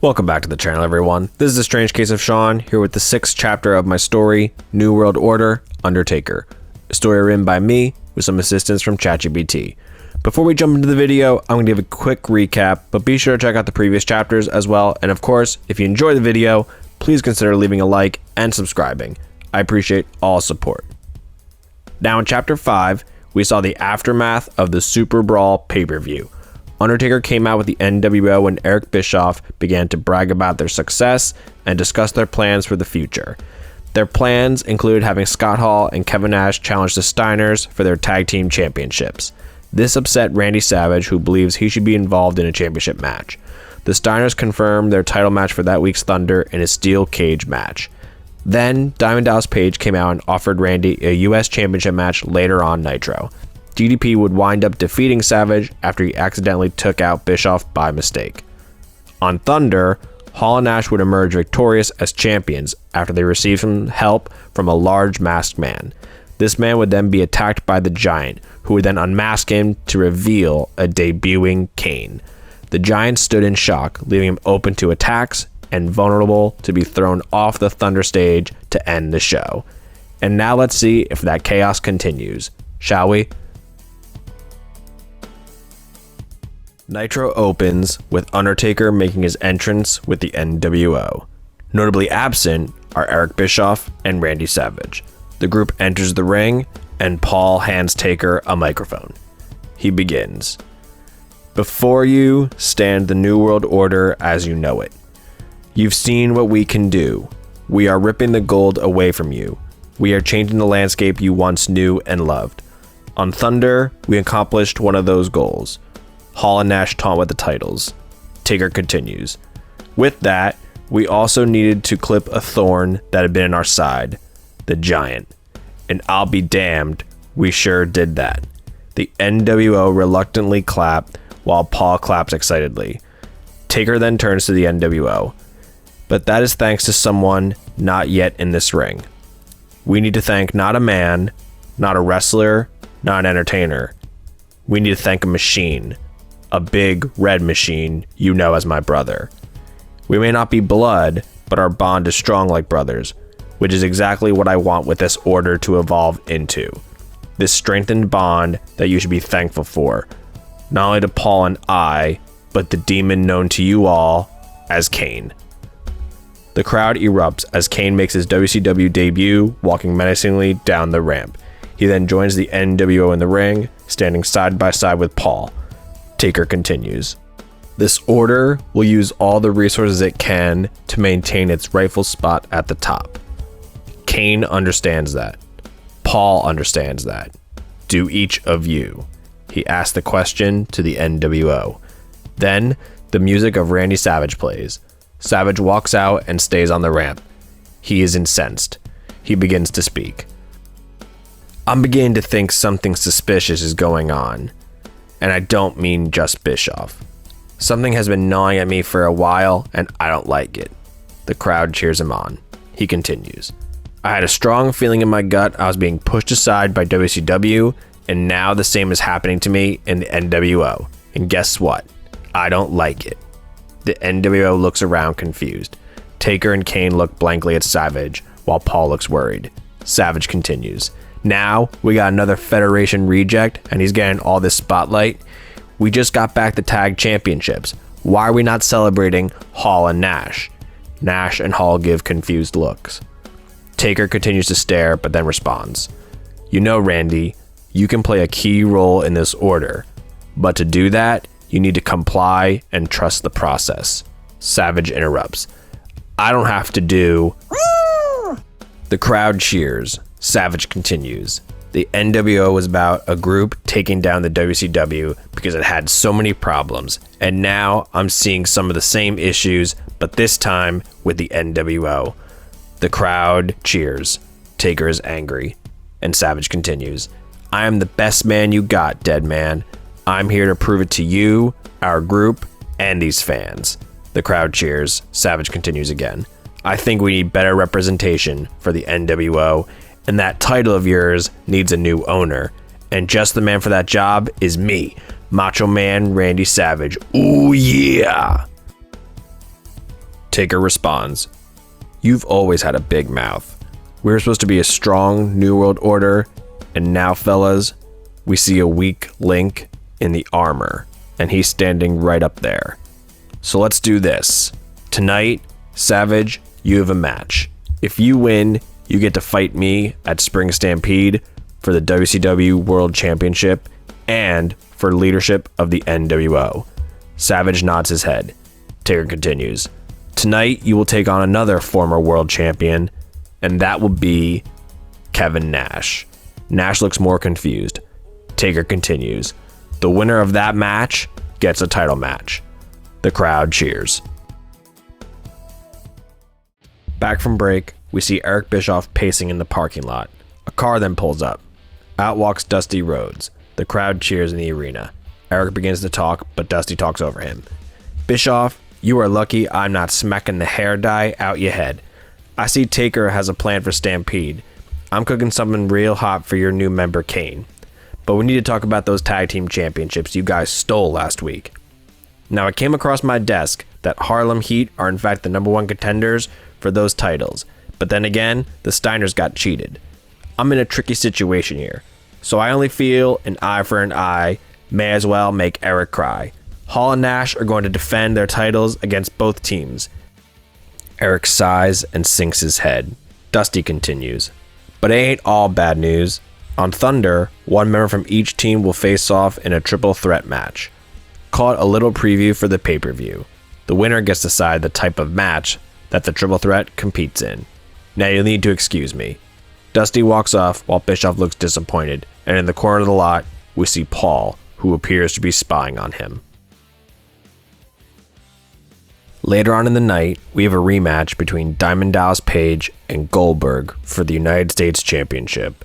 Welcome back to the channel, everyone. This is A Strange Case of Sean, here with the 6th chapter of my story, New World Order, Undertaker. A story written by me, with some assistance from ChatGPT. Before we jump into the video, I'm going to give a quick recap, but be sure to check out the previous chapters as well, and of course, if you enjoy the video, please consider leaving a like and subscribing. I appreciate all support. Now in Chapter 5, we saw the aftermath of the SuperBrawl pay-per-view. Undertaker came out with the NWO and Eric Bischoff began to brag about their success and discuss their plans for the future. Their plans included having Scott Hall and Kevin Nash challenge the Steiners for their tag team championships. This upset Randy Savage, who believes he should be involved in a championship match. The Steiners confirmed their title match for that week's Thunder in a steel cage match. Then, Diamond Dallas Page came out and offered Randy a US championship match later on Nitro. DDP would wind up defeating Savage after he accidentally took out Bischoff by mistake. On Thunder, Hall and Nash would emerge victorious as champions after they received some help from a large masked man. This man would then be attacked by the Giant, who would then unmask him to reveal a debuting Kane. The Giant stood in shock, leaving him open to attacks and vulnerable to be thrown off the Thunder stage to end the show. And now let's see if that chaos continues, shall we? Nitro opens with Undertaker making his entrance with the NWO. Notably absent are Eric Bischoff and Randy Savage. The group enters the ring, and Paul hands Taker a microphone. He begins. Before you stand the New World Order as you know it. You've seen what we can do. We are ripping the gold away from you. We are changing the landscape you once knew and loved. On Thunder, we accomplished one of those goals. Hall and Nash taunt with the titles. Taker continues. With that, we also needed to clip a thorn that had been in our side, the Giant. And I'll be damned, we sure did that. The NWO reluctantly clapped while Paul claps excitedly. Taker then turns to the NWO. But that is thanks to someone not yet in this ring. We need to thank not a man, not a wrestler, not an entertainer. We need to thank a machine. A big red machine you know as my brother. We may not be blood, but our bond is strong like brothers, which is exactly what I want with this order to evolve into. This strengthened bond that you should be thankful for, not only to Paul and I, but the demon known to you all as Kane. The crowd erupts as Kane makes his WCW debut, walking menacingly down the ramp. He then joins the NWO in the ring, standing side by side with Paul. Taker continues. This order will use all the resources it can to maintain its rightful spot at the top. Kane understands that. Paul understands that. Do each of you? He asked the question to the NWO. Then, the music of Randy Savage plays. Savage walks out and stays on the ramp. He is incensed. He begins to speak. I'm beginning to think something suspicious is going on. And I don't mean just Bischoff. Something has been gnawing at me for a while, and I don't like it. The crowd cheers him on. He continues. I had a strong feeling in my gut I was being pushed aside by WCW, and now the same is happening to me in the NWO. And guess what? I don't like it. The NWO looks around confused. Taker and Kane look blankly at Savage, while Paul looks worried. Savage continues. Now, we got another Federation reject, and he's getting all this spotlight. We just got back the tag championships. Why are we not celebrating Hall and Nash? Nash and Hall give confused looks. Taker continues to stare, but then responds. You know, Randy, you can play a key role in this order. But to do that, you need to comply and trust the process. Savage interrupts. I don't have to do... The crowd cheers. Savage continues. The NWO was about a group taking down the WCW because it had so many problems, and now I'm seeing some of the same issues, but this time with the NWO. The crowd cheers. Taker is angry, and Savage continues. I am the best man you got, dead man. I'm here to prove it to you, our group, and these fans. The crowd cheers. Savage continues again. I think we need better representation for the NWO, and that title of yours needs a new owner. And just the man for that job is me, Macho Man Randy Savage. Ooh yeah! Taker responds, "You've always had a big mouth. We're supposed to be a strong New World Order, and now, fellas, we see a weak link in the armor, and he's standing right up there. So let's do this. Tonight, Savage, you have a match. If you win, you get to fight me at Spring Stampede for the WCW World Championship and for leadership of the NWO." Savage nods his head. Taker continues, "Tonight, you will take on another former world champion, and that will be Kevin Nash." Nash looks more confused. Taker continues, "The winner of that match gets a title match." The crowd cheers. Back from break, we see Eric Bischoff pacing in the parking lot. A car then pulls up. Out walks Dusty Rhodes. The crowd cheers in the arena. Eric begins to talk, but Dusty talks over him. "Bischoff, you are lucky I'm not smacking the hair dye out your head. I see Taker has a plan for Stampede. I'm cooking something real hot for your new member Kane. But we need to talk about those tag team championships you guys stole last week. Now, it came across my desk that Harlem Heat are in fact the #1 contenders for those titles. But then again, the Steiners got cheated. I'm in a tricky situation here. So I only feel an eye for an eye may as well make Eric cry. Hall and Nash are going to defend their titles against both teams." Eric sighs and sinks his head. Dusty continues, "But it ain't all bad news. On Thunder, one member from each team will face off in a triple threat match. Call it a little preview for the pay-per-view. The winner gets to decide the type of match that the triple threat competes in. Now you'll need to excuse me." Dusty walks off while Bischoff looks disappointed, and in the corner of the lot, we see Paul, who appears to be spying on him. Later on in the night, we have a rematch between Diamond Dallas Page and Goldberg for the United States Championship.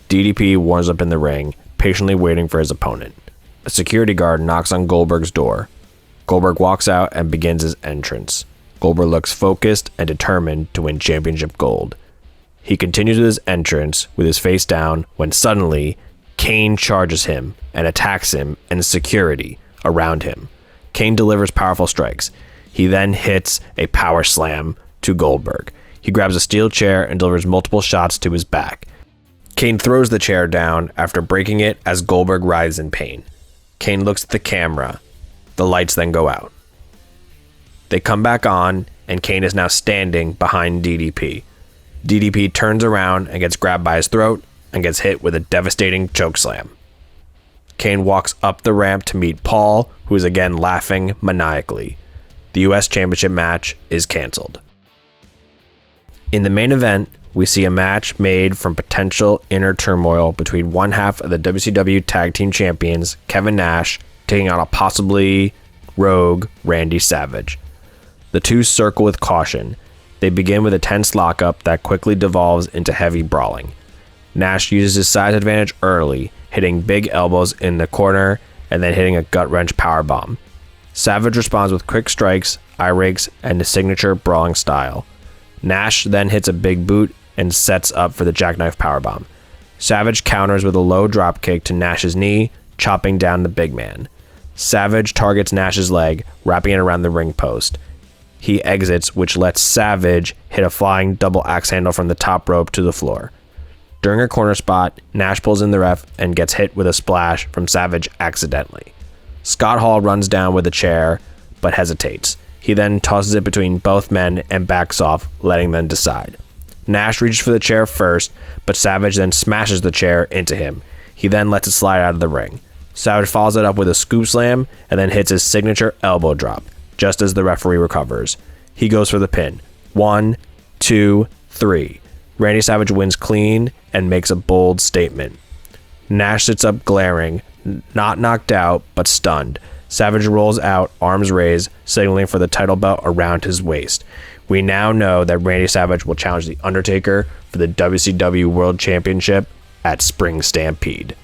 DDP warms up in the ring, patiently waiting for his opponent. A security guard knocks on Goldberg's door. Goldberg walks out and begins his entrance. Goldberg looks focused and determined to win championship gold. He continues with his entrance with his face down when suddenly Kane charges him and attacks him and security around him. Kane delivers powerful strikes. He then hits a power slam to Goldberg. He grabs a steel chair and delivers multiple shots to his back. Kane throws the chair down after breaking it as Goldberg writhes in pain. Kane looks at the camera. The lights then go out. They come back on, and Kane is now standing behind DDP. DDP turns around and gets grabbed by his throat and gets hit with a devastating chokeslam. Kane walks up the ramp to meet Paul, who is again laughing maniacally. The US Championship match is canceled. In the main event, we see a match made from potential inner turmoil between one half of the WCW Tag Team Champions, Kevin Nash, taking on a possibly rogue Randy Savage. The two circle with caution. They begin with a tense lockup that quickly devolves into heavy brawling. Nash uses his size advantage early, hitting big elbows in the corner and then hitting a gut-wrench powerbomb. Savage responds with quick strikes, eye rakes, and his signature brawling style. Nash then hits a big boot and sets up for the jackknife powerbomb. Savage counters with a low dropkick to Nash's knee, chopping down the big man. Savage targets Nash's leg, wrapping it around the ring post. He exits, which lets Savage hit a flying double axe handle from the top rope to the floor. During a corner spot, Nash pulls in the ref and gets hit with a splash from Savage accidentally. Scott Hall runs down with a chair, but hesitates. He then tosses it between both men and backs off, letting them decide. Nash reaches for the chair first, but Savage then smashes the chair into him. He then lets it slide out of the ring. Savage follows it up with a scoop slam and then hits his signature elbow drop, just as the referee recovers. He goes for the pin. 1, 2, 3. Randy Savage wins clean and makes a bold statement. Nash sits up glaring, not knocked out, but stunned. Savage rolls out, arms raised, signaling for the title belt around his waist. We now know that Randy Savage will challenge The Undertaker for the WCW World Championship at Spring Stampede.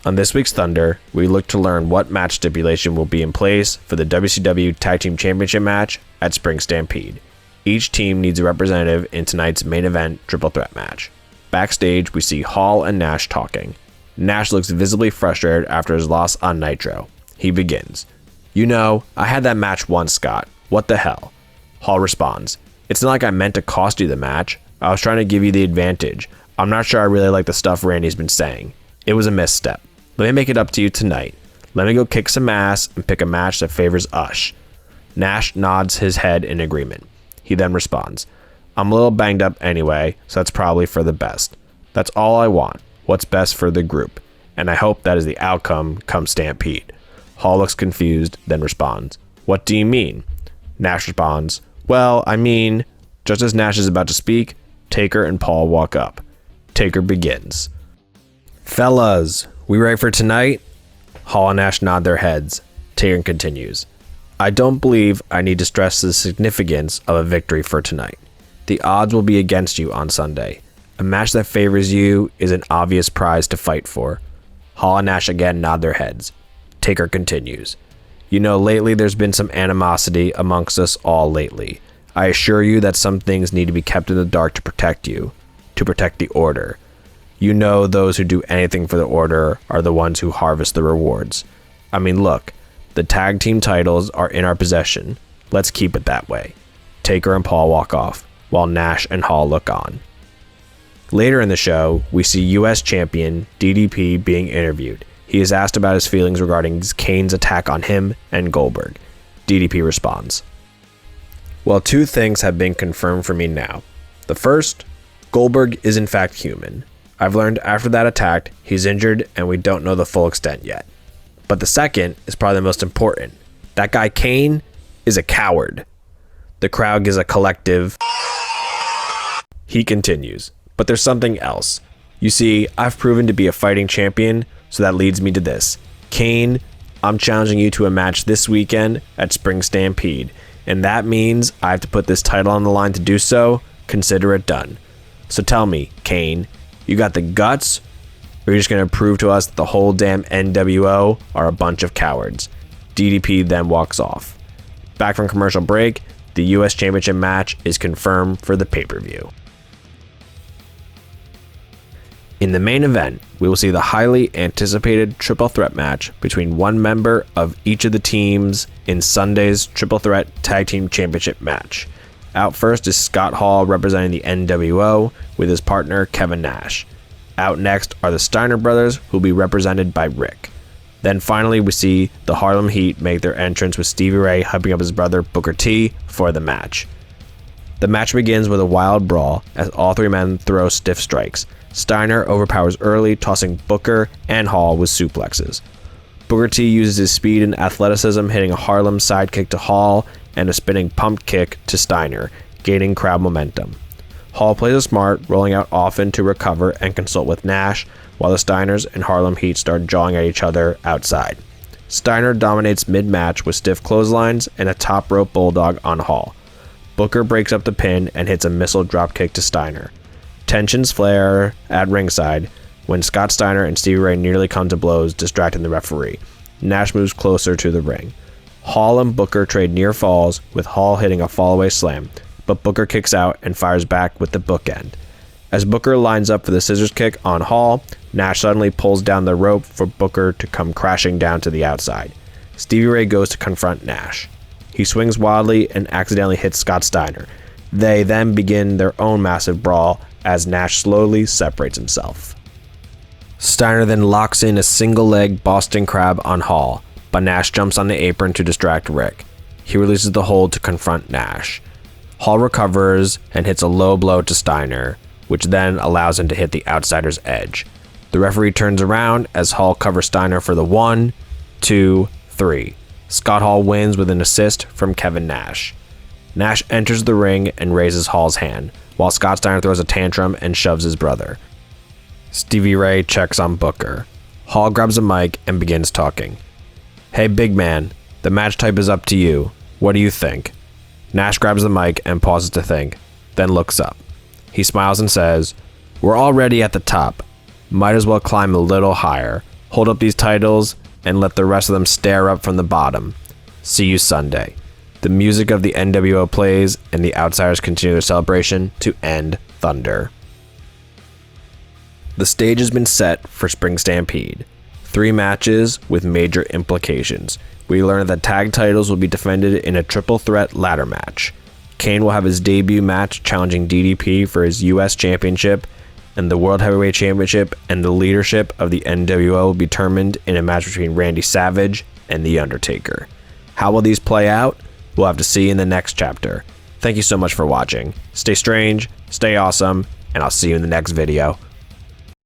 On this week's Thunder, we look to learn what match stipulation will be in place for the WCW Tag Team Championship match at Spring Stampede. Each team needs a representative in tonight's main event triple threat match. Backstage, we see Hall and Nash talking. Nash looks visibly frustrated after his loss on Nitro. He begins. You know, I had that match once, Scott. What the hell? Hall responds, it's not like I meant to cost you the match. I was trying to give you the advantage. I'm not sure I really like the stuff Randy's been saying. It was a misstep. Let me make it up to you tonight. Let me go kick some ass and pick a match that favors us. Nash nods his head in agreement. He then responds, I'm a little banged up anyway, so that's probably for the best. That's all I want. What's best for the group. And I hope that is the outcome come Stampede. Hall looks confused, then responds, what do you mean? Nash responds, well, I mean, just as Nash is about to speak, Taker and Paul walk up. Taker begins. Fellas, we ready for tonight? Hall and Nash nod their heads. Taker continues. I don't believe I need to stress the significance of a victory for tonight. The odds will be against you on Sunday. A match that favors you is an obvious prize to fight for. Hall and Nash again nod their heads. Taker continues. You know, lately there's been some animosity amongst us all lately. I assure you that some things need to be kept in the dark to protect you, to protect the order. You know those who do anything for the order are the ones who harvest the rewards. I mean, look, the tag team titles are in our possession. Let's keep it that way. Taker and Paul walk off, while Nash and Hall look on. Later in the show, we see US champion DDP being interviewed. He is asked about his feelings regarding Kane's attack on him and Goldberg. DDP responds, well, two things have been confirmed for me now. The first, Goldberg is in fact human. I've learned after that attack, he's injured and we don't know the full extent yet. But the second is probably the most important. That guy Kane is a coward. The crowd gives a collective. He continues, but there's something else. You see, I've proven to be a fighting champion, so that leads me to this. Kane, I'm challenging you to a match this weekend at Spring Stampede, and that means I have to put this title on the line to do so. Consider it done. So tell me, Kane, you got the guts, or are you just going to prove to us that the whole damn NWO are a bunch of cowards? DDP then walks off. Back from commercial break, the US Championship match is confirmed for the pay-per-view. In the main event, we will see the highly anticipated triple threat match between one member of each of the teams in Sunday's triple threat tag team championship match. Out first is Scott Hall representing the NWO with his partner Kevin Nash. Out next are the Steiner brothers, who will be represented by Rick. Then finally we see the Harlem Heat make their entrance with Stevie Ray hyping up his brother Booker T for the match. The match begins with a wild brawl as all three men throw stiff strikes. Steiner overpowers early, tossing Booker and Hall with suplexes. Booker T uses his speed and athleticism, hitting a Harlem sidekick to Hall and a spinning pump kick to Steiner, gaining crowd momentum. Hall plays it smart, rolling out often to recover and consult with Nash, while the Steiners and Harlem Heat start jawing at each other outside. Steiner dominates mid-match with stiff clotheslines and a top rope bulldog on Hall. Booker breaks up the pin and hits a missile dropkick to Steiner. Tensions flare at ringside when Scott Steiner and Stevie Ray nearly come to blows, distracting the referee. Nash moves closer to the ring. Hall and Booker trade near falls, with Hall hitting a fallaway slam, but Booker kicks out and fires back with the bookend. As Booker lines up for the scissors kick on Hall, Nash suddenly pulls down the rope for Booker to come crashing down to the outside. Stevie Ray goes to confront Nash. He swings wildly and accidentally hits Scott Steiner. They then begin their own massive brawl as Nash slowly separates himself. Steiner then locks in a single-leg Boston Crab on Hall, but Nash jumps on the apron to distract Rick. He releases the hold to confront Nash. Hall recovers and hits a low blow to Steiner, which then allows him to hit the outsider's edge. The referee turns around as Hall covers Steiner for the 1, 2, 3. Scott Hall wins with an assist from Kevin Nash. Nash enters the ring and raises Hall's hand, while Scott Steiner throws a tantrum and shoves his brother. Stevie Ray checks on Booker. Hall grabs a mic and begins talking. Hey big man, the match type is up to you. What do you think? Nash grabs the mic and pauses to think, then looks up. He smiles and says, we're already at the top. Might as well climb a little higher. Hold up these titles and let the rest of them stare up from the bottom. See you Sunday. The music of the NWO plays and the Outsiders continue their celebration to end Thunder. The stage has been set for Spring Stampede. 3 matches with major implications. We learned that tag titles will be defended in a triple threat ladder match. Kane will have his debut match challenging DDP for his US Championship, and the World Heavyweight Championship and the leadership of the NWO will be determined in a match between Randy Savage and The Undertaker. How will these play out? We'll have to see in the next chapter. Thank you so much for watching. Stay strange, stay awesome, and I'll see you in the next video.